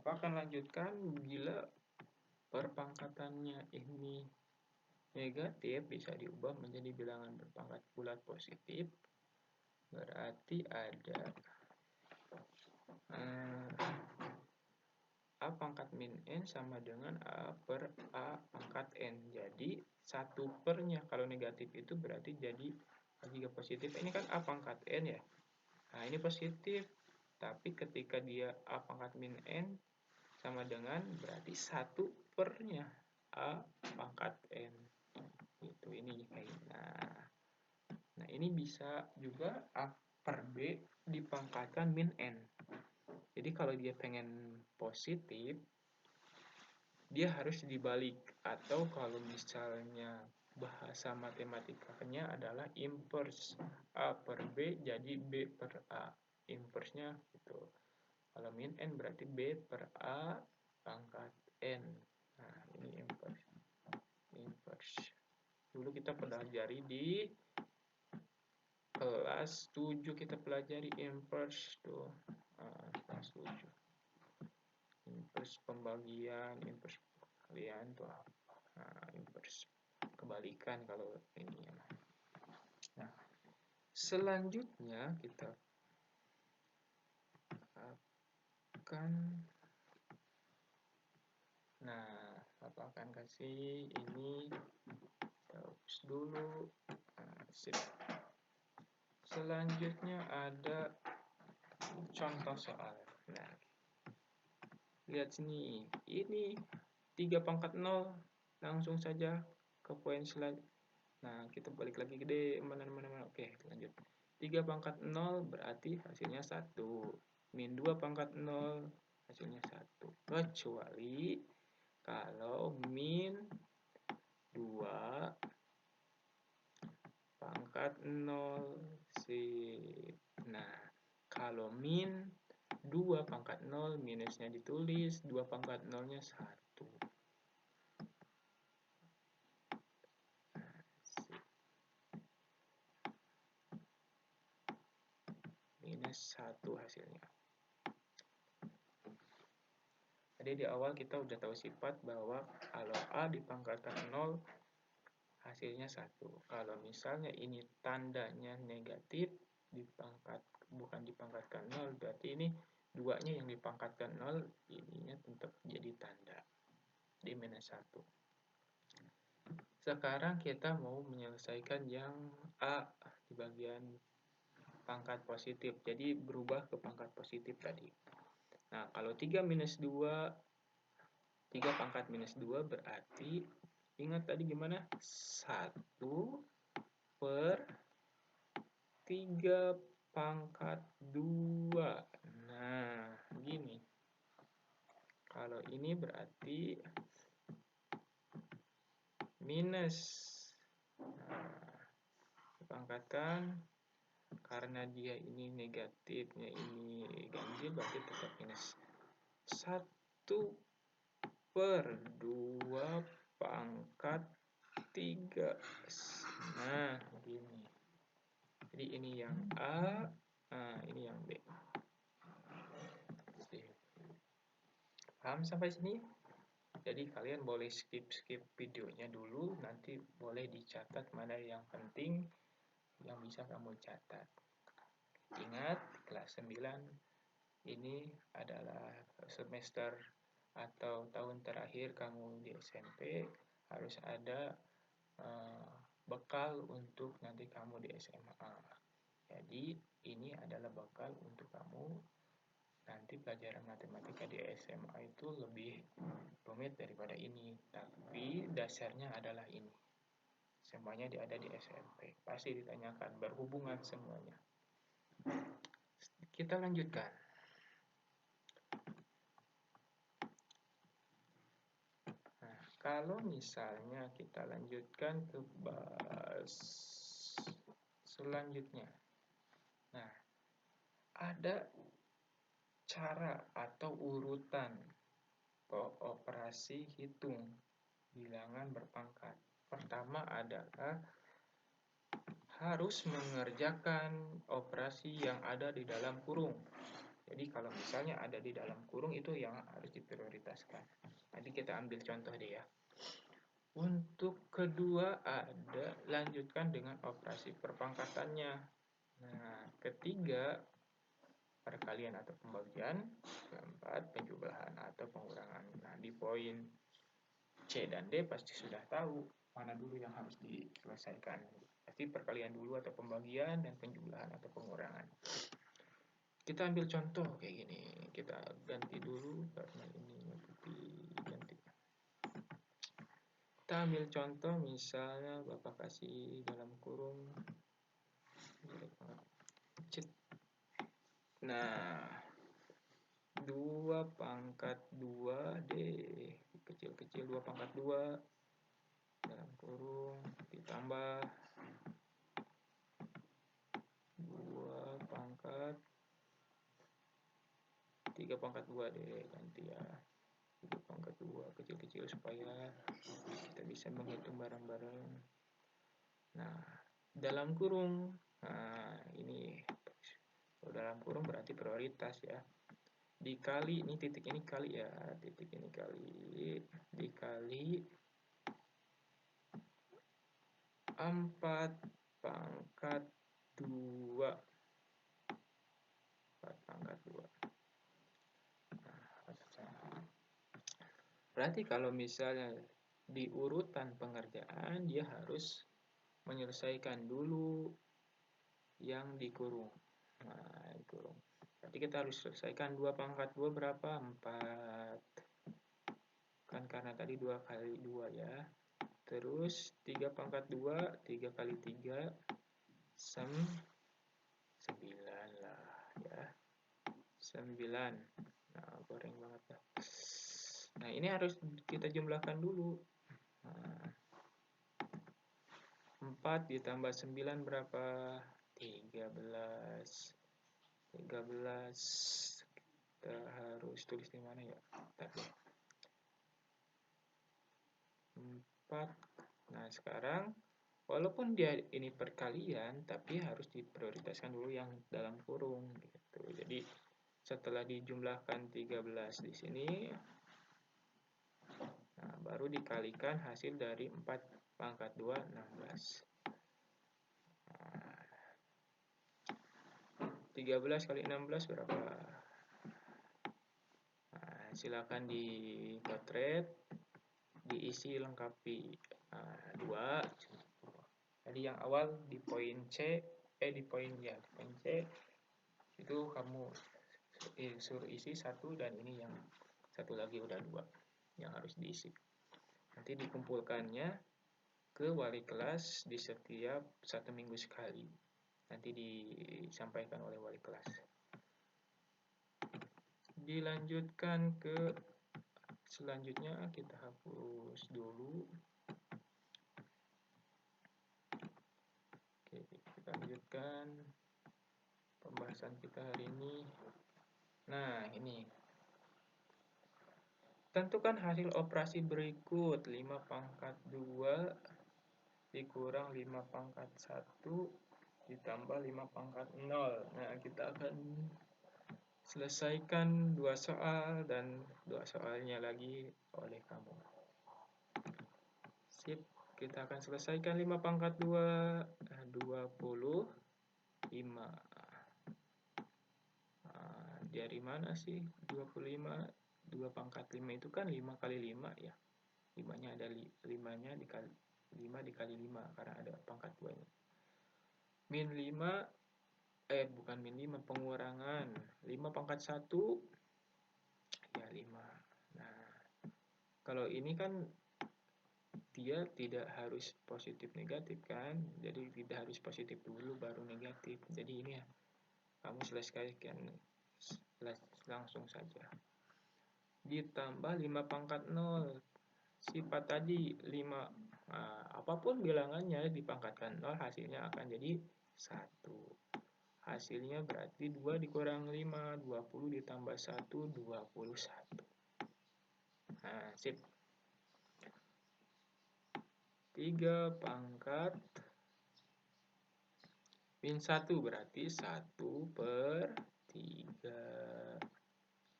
Papa akan lanjutkan bila perpangkatannya ini negatif, bisa diubah menjadi bilangan berpangkat bulat positif. Berarti ada A pangkat min N sama dengan A per A pangkat N. Jadi 1/nya kalau negatif itu berarti jadi jika positif. Ini kan A pangkat N ya. Nah ini positif. Tapi ketika dia A pangkat min N sama dengan berarti 1/nya A pangkat N. Itu ini kayak. Nah ini bisa juga A per B dipangkatkan min N. Jadi kalau dia pengen positif, dia harus dibalik. Atau kalau misalnya bahasa matematikanya adalah inverse. A per B jadi B per A. Inverse-nya gitu. Kalau min N berarti B per A pangkat N. Nah ini inverse. Inverse. Dulu kita pelajari di kelas 7 kita pelajari inverse tuh. Kelas 7. Inverse pembagian, inverse perkalian itu apa? Nah, inverse kebalikan kalau ini ya. Nah, selanjutnya kita akan akan kasih ini terus dulu. Sip. Selanjutnya ada contoh soal. Nah, lihat sini, ini 3 pangkat 0, langsung saja ke poin selanjutnya. Nah, kita balik lagi ke D, mana. Oke, lanjut. 3 pangkat 0 berarti hasilnya 1. Min 2 pangkat 0 hasilnya 1. Kecuali kalau min 2 pangkat 0 sip. Nah, kalau min 2 pangkat 0 minusnya ditulis, 2 pangkat 0-nya 1. Minus 1 hasilnya. Jadi di awal kita udah tahu sifat bahwa kalau A dipangkatkan 0 hasilnya 1. Kalau misalnya ini tandanya negatif, bukan dipangkatkan 0, berarti ini 2-nya yang dipangkatkan 0, ininya tetap jadi tanda di minus 1. Sekarang kita mau menyelesaikan yang A di bagian pangkat positif. Jadi berubah ke pangkat positif tadi. Nah, kalau 3 minus 2, 3 pangkat minus 2 berarti, ingat tadi gimana? 1 per 3 pangkat 2. Nah, gini. Kalau ini berarti minus. Nah, dipangkatkan karena dia ini negatifnya ini ganjil berarti tetap minus. 1 per 2 pangkat 3. Nah, begini. Jadi ini yang A, ini yang B. Paham sampai sini? Jadi kalian boleh skip videonya dulu, nanti boleh dicatat mana yang penting yang bisa kamu catat. Ingat, kelas 9 ini adalah semester atau tahun terakhir kamu di SMP, harus ada bekal untuk nanti kamu di SMA. Jadi ini adalah bekal untuk kamu nanti pelajaran matematika di SMA itu lebih rumit daripada ini, tapi dasarnya adalah ini. Semuanya ada di SMP, pasti ditanyakan, berhubungan semuanya. Kita lanjutkan. Nah, kalau misalnya kita lanjutkan ke selanjutnya. Nah, ada cara atau urutan operasi hitung bilangan berpangkat. Pertama adalah harus mengerjakan operasi yang ada di dalam kurung. Jadi kalau misalnya ada di dalam kurung itu yang harus diprioritaskan. Nanti kita ambil contoh deh ya. Untuk kedua ada lanjutkan dengan operasi perpangkatannya. Nah, ketiga perkalian atau pembagian, keempat penjumlahan atau pengurangan. Nah, di poin C dan D pasti sudah tahu mana dulu yang harus diselesaikan. Pasti perkalian dulu atau pembagian dan penjumlahan atau pengurangan. Kita ambil contoh kayak gini. Kita ganti dulu karena ini ganti. Kita ambil contoh misalnya Bapak kasih dalam kurung. Nah, 2 pangkat 2 deh, kecil-kecil 2 pangkat 2 dalam kurung ditambah 2 pangkat 3 pangkat 2 deh, ganti ya 3 pangkat 2 kecil-kecil supaya kita bisa menghitung bareng-bareng. Nah, dalam kurung, nah ini dalam kurung berarti prioritas ya, dikali ini titik ini kali ya, titik ini kali dikali 4 pangkat 2 4 pangkat 2. Berarti kalau misalnya di urutan pengerjaan dia harus menyelesaikan dulu yang dikurung. Nah, dikurung. Berarti kita harus selesaikan 2 pangkat 2 berapa? 4. Kan karena tadi 2 kali 2 ya. Terus 3 pangkat 2, 3 kali 3, 9 lah ya. 9. Nah, goreng banget dah. Nah, ini harus kita jumlahkan dulu. Nah, 4 ditambah 9 berapa? 13. 13. Kita harus tulis di mana ya? 4. Nah, sekarang walaupun dia ini perkalian, tapi harus diprioritaskan dulu yang dalam kurung gitu. Jadi setelah dijumlahkan 13 di sini, nah, baru dikalikan hasil dari 4 pangkat 2, 16. Nah, 13 kali 16 berapa? Nah, silakan dipotret, diisi lengkapi. Nah, 2. Jadi yang awal di poin C, di poin C itu kamu suruh isi 1 dan ini yang satu lagi udah 2 yang harus diisi. Nanti dikumpulkannya ke wali kelas di setiap 1 minggu sekali. Nanti disampaikan oleh wali kelas. Dilanjutkan ke selanjutnya, kita hapus dulu. Oke, kita lanjutkan pembahasan kita hari ini. Nah, ini tentukan hasil operasi berikut. 5 pangkat 2 dikurang 5 pangkat 1 ditambah 5 pangkat 0. Nah, kita akan selesaikan 2 soal dan 2 soalnya lagi oleh kamu. Sip, kita akan selesaikan 5 pangkat 2, 25. Nah, dari mana sih 25? 2 pangkat 5 itu kan 5 kali 5 ya. 5-nya ada 5-nya dikali 5 dikali 5 karena ada pangkat 2-nya. Min 5, bukan min 5, pengurangan. 5 pangkat 1, ya 5. Nah, kalau ini kan dia tidak harus positif negatif kan, jadi tidak harus positif dulu baru negatif. Jadi ini ya, kamu selesaikan langsung saja. Ditambah 5 pangkat 0. Sifat tadi 5, nah, apapun bilangannya dipangkatkan 0 hasilnya akan jadi 1. Hasilnya berarti 2 dikurang 5, 20 ditambah 1, 21. Nah, sip. 3 pangkat min 1 berarti 1/3. 3